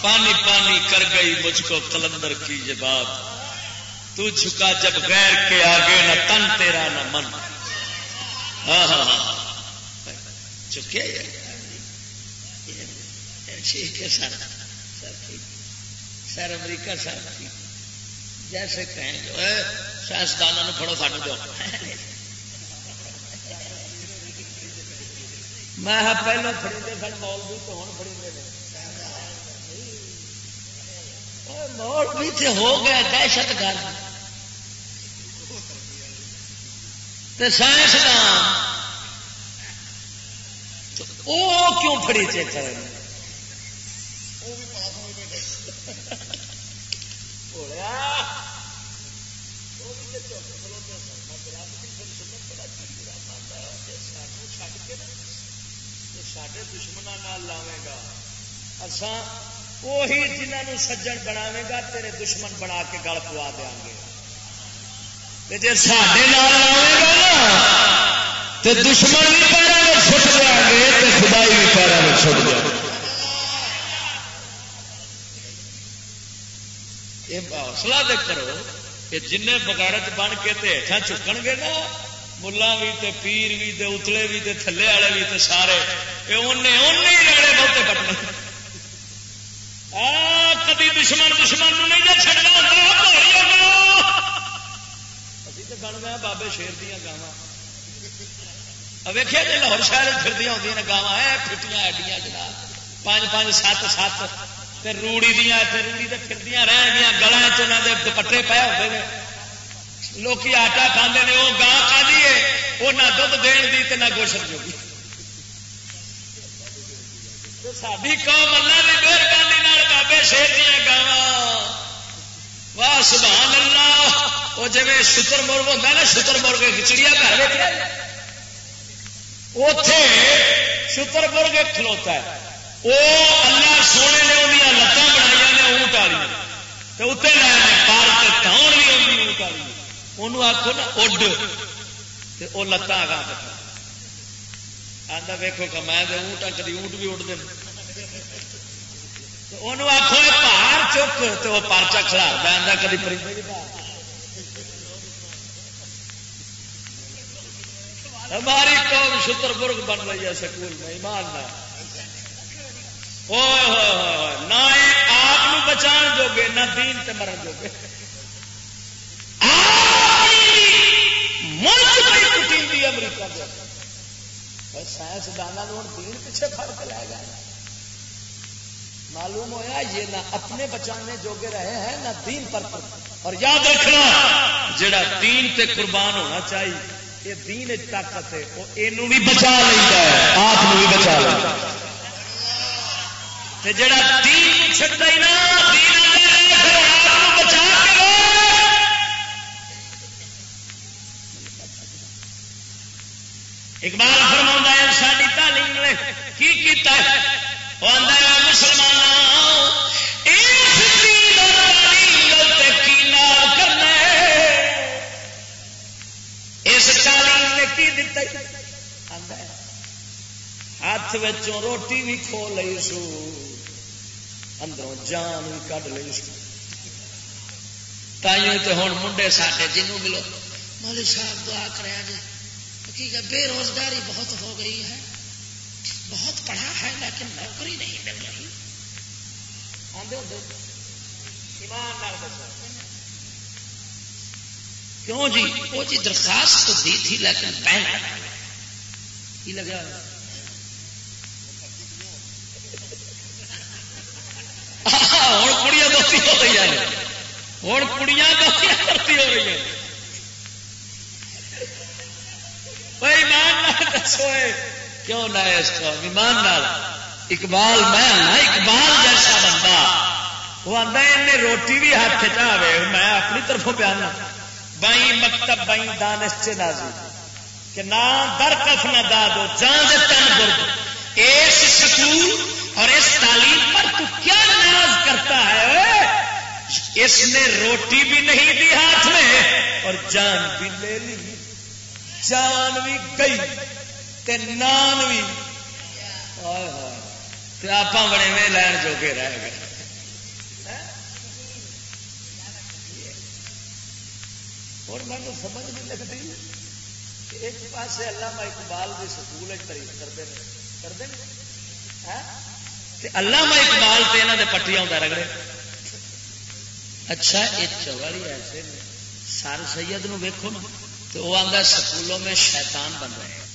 پانی پانی کر گئی مجھ کو قلندر کی یہ بات، تو جھکا جب غیر کے آگے نہ تن تیرا نہ من. ہاں ہاں ہاں چکے ٹھیک ہے سر، سر امریکہ صاحب جیسے کہیں جو ہے سائنسدانوں پڑھو سانو دو. میں پہلو فریدے سن مولوی تو ہوں فریدے مولوی تو ہو گیا دہشت گرد سائنسدان، وہ کیوں پڑی چیک کریں سارے دشمنوں لاوے گا اساں وہی جنہوں سجن بناوے گا تیرے دشمن بنا کے گل پوا دیا گے. جی ساڈے نال لاوے گا نا تو دشمن بھی پیروں میں چھٹ دیا گے تو خدائی بھی پیروں میں چھٹ دیا گے. یہ حوصلہ دے کرو کہ جن بغیرت بن کے ہیٹھاں چکن گے نا، ملا بھی تے پیر بھی تے اتلے بھی تے تھلے والے بھی تے سارے رگڑے بہتے پٹنے. کبھی دشمن نہیں جا چڑنا ابھی تو بن گیا بابے شیر دیا گاواں. ویکیا جی لاہور شہر پھردیاں ہوندیاں نے گاواں پھٹیاں ایڈیاں جناب 5 7 تے روڑی دیا روڑی تے پھردیاں رہ گیا گلوں چ دوپٹے پے ہوتے ہیں. لوگ آٹا کھانے نے وہ گاں کھا دیے وہ نہ دھد دین دی تے نہ گوشت جوگی. ساری قوم اللہ کی مہربانی بابے شیر دیا گاواں واہ سبحان اللہ. وہ جی شتر مرغ ہوتا نا شتر مرغ چڑیا گھر اتے شتر مرغ کھلوتا ہے وہ اللہ سونے نے اندر لتاں بنائی نے اونٹ والی تو اتنے لائے پار کے تاؤن بھی آتی اونٹ والی انہوں آخو نا اڈ وہ لتاں آگاہ پتا آتا ویکو کمائے دے اونٹ کدی اونٹ بھی اڈتے ہیں. انہوں آخو پہاڑ چک تو وہ پارچا کھلار آتا کدی پرندے بھی پار. ہماری قوم شتر برگ بن رہی ہے سکول میں ایمان نہ نہ آپ بچان جوگے نہ دین تے مرن جوگے. امریکہ سائنسدانوں دین پیچھے پڑ کے لے گئے. معلوم ہوا یہ نہ اپنے بچانے جوگے رہے ہیں نہ دین پر. اور یاد رکھنا جڑا دین تے قربان ہونا چاہیے یہ دین طاقت ہے وہ یہ بھی بچا لیتا ہے آپ بھی بچا لیتا ہے. جڑا دین چھٹتا ہی نا بچا کے اقبال فرماتا ہے ساری تعلیم نے کی کیتا ہے وہ آتا ہے مسلمان کرنا اس تعلیم نے کی دتا ہاتھ وچوں روٹی بھی کھو لئی سو اندروں جان بھی کڈ لئی سو. تائیوں تو ہوں منڈے ساڈے جنوں ملو مولوی صاحب دعا کرے جی حقیقت بے روزگاری بہت ہو گئی ہے بہت پڑھا ہے لیکن نوکری نہیں مل رہی. کیوں جی وہ جی درخواست تو دی تھی لیکن بین کی لگا ہوں کڑیاں دوستی ہو رہی ہیں ہوں کڑیاں دوستی کرتی ہو رہی ہیں. ایمان دسو کیوں نہ اس کو ایمان اقبال میں اقبال جیسا بندہ وہ آتا ہے روٹی بھی ہاتھ چاہے میں اپنی طرفوں بیان بائی مکتب بائی دانش نازی کہ نہ در کف نہ دادو جان دے تن برد اس سکول اور اس تعلیم پر تو کیا ناز کرتا ہے. اس نے روٹی بھی نہیں دی ہاتھ میں اور جان بھی لے لی جان بھی گئی تے نان بھی آپ بڑے میں لین جوگے رہ گئے. اور میں تو سمجھ نہیں لگتی ایک پاس علامہ اقبال کے سکول تعریف کرتے علامہ اقبال تے انہاں دے پٹیاں دا رگڑے. اچھا یہ چوڑی ایسے سر سید نو ویکھو نا تو وہ آندا سکولوں میں شیطان بن رہے ہیں.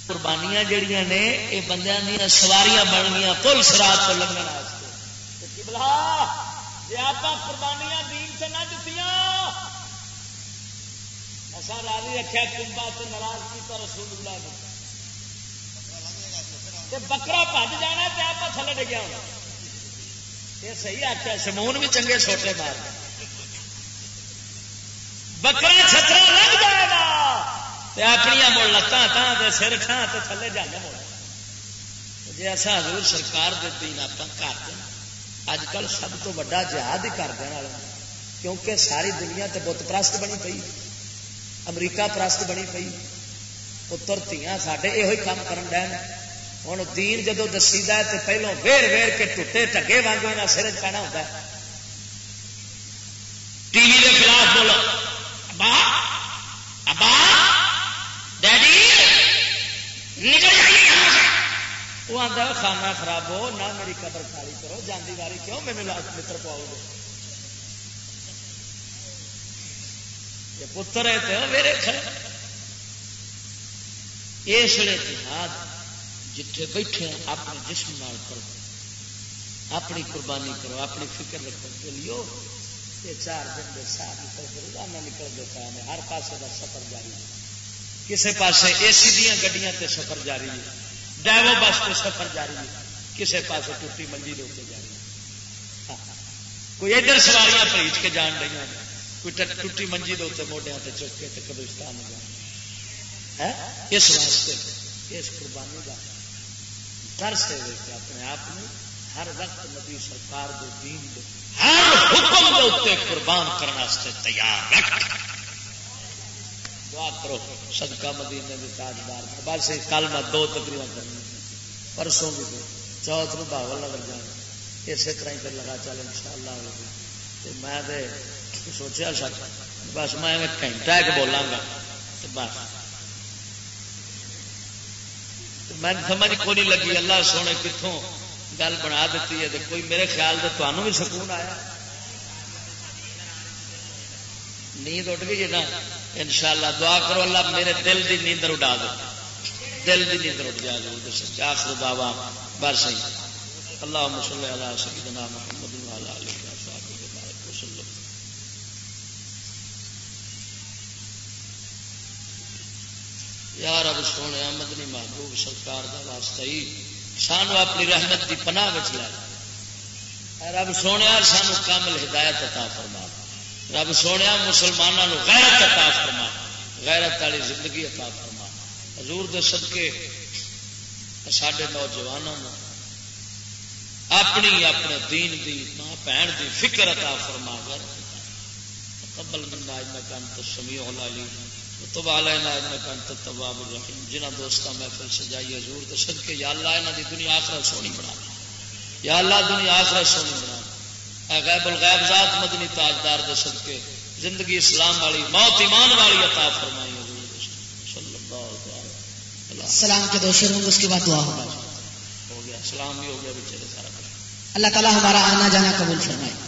قربانیاں جڑیاں نے یہ بندیاں دیا سواریاں بن گیا پل صراط تو لنگن واسطے. قبلہ جے آپ قربانیاں دین سے نہ دتیاں اساں راضی رکھیا کنبا تے ناراض کیتا رسول اللہ نے تے بکرا بھج جانا تے آپ تھلے ڈگیا ہونا. یہ صحیح آخیا سمون بھی چنگے چھوٹے مار بکرا چھترا لگ جائے گا اپنی مڑ لتاں سر کھان تو تھلے جانا ہونا. جی ایسا حضور سرکار دے دین آپ کر دیں اج کل سب تو بڑا جہاد ہی کر دینا کیونکہ ساری دنیا تے بت پرست بنی پئی امریکہ پرست بنی پئی پتر دھیاں ساڈے یہ کام کرن ڈین. ہوں دین جدو دسیدا ہے تو پہلو ویر ویر کے ٹوٹے ٹگے وانگو یہاں سر پینا ہوتا ہے. ٹی وی کے خلاف بولو ابا ابا ڈیڈی نکل جائیے یہاں سے. وہ آتا ہے کھانا خراب ہو نہ میری قبر خالی کرو جاندی واری کیوں میرے متر پاؤ گے. یہ پتر ہے تو میرے کھڑے اس لیے جہاد جتھے بیٹھے اپنے جسم نال کرو اپنی قربانی کرو اپنی فکر رکھو کے لیے یہ 4 دن کے ساتھ روزانہ نکل دیتا ہے. ہر پاسے کا سفر جاری ہے. کسی پاسے اے سی دیا گڈیاں تے سفر جاری ہے ڈیوو بس تے سفر جاری ہے کسی پاسے ٹوٹی منجی دے اتنے جاری ہے. کوئی ادھر سواریاں پریچ کے جان رہی ہیں کوئی ٹوٹی منجی دے اتنے موڈیاں تے چک کے قبرستان میں جان. اس واسطے اس قربانی کا درس ہے کہ اپنے آپ میں ہر وقت نبی سرکار دے دین دے ہر حکم دے اتنے قربان کرنے تیار رکھ. دعا کرو صدقہ مدینے کے تاجدار. بس کل میں 2 تقریباً کرنی پرسوں بھی چوتھ نو بھاول نگر جانا اسی طرح ہی لگا چل ان شاء اللہ. میں سوچا سر بس میں گھنٹہ ایک بولاں گا تو بس میں سمجھ کو نہیں لگی. اللہ سونے کتوں گل بنا دیتی ہے کوئی میرے خیال سے تمہوں بھی سکون آیا نیند اٹھ گئی نا. انشاءاللہ دعا کرو اللہ میرے دل دی نیندر اڑا دے دل دی نیندر اٹھ جائے. آخر دعوا بس اللہم صلی علی سیدنا محمد وعلی آلہ وصحبہ وسلم. یا رب سونے مدنی محبوب سرکار دا واسطہ ہی سانو اپنی رحمت دی پناہ وچ لے. رب سونے سانو کامل ہدایت عطا فرما. رب سونے مسلمانوں کو غیرت عطا فرما غیرت والی زندگی عطا فرما. حضور دے صدقے ساڈے نوجوانوں اپنی اپنے دین دی ماں بہن دی فکر عطا فرما. قبل منا انک انت السمیع العلیم وتب علینا انک انت التواب الرحیم. جنہ دوستاں محفل سجائی حضور دے صدقے یا اللہ انہاں دی دنیا آخرت سونی بنا یا اللہ دنیا آخرت سونی بنا. اے غیب الغیب ذات مدنی تاجدار دے صدقے زندگی اسلام والی موت ایمان والی عطا فرمائی. حضور صلی اللہ علیہ وسلم. سلام کے 2 شعر ہوں گے اس کے بعد دعا ہوگا. ہو گیا سلام بھی ہو گیا بیچارے سارا. اللہ تعالیٰ ہمارا آنا جانا قبول فرمائے.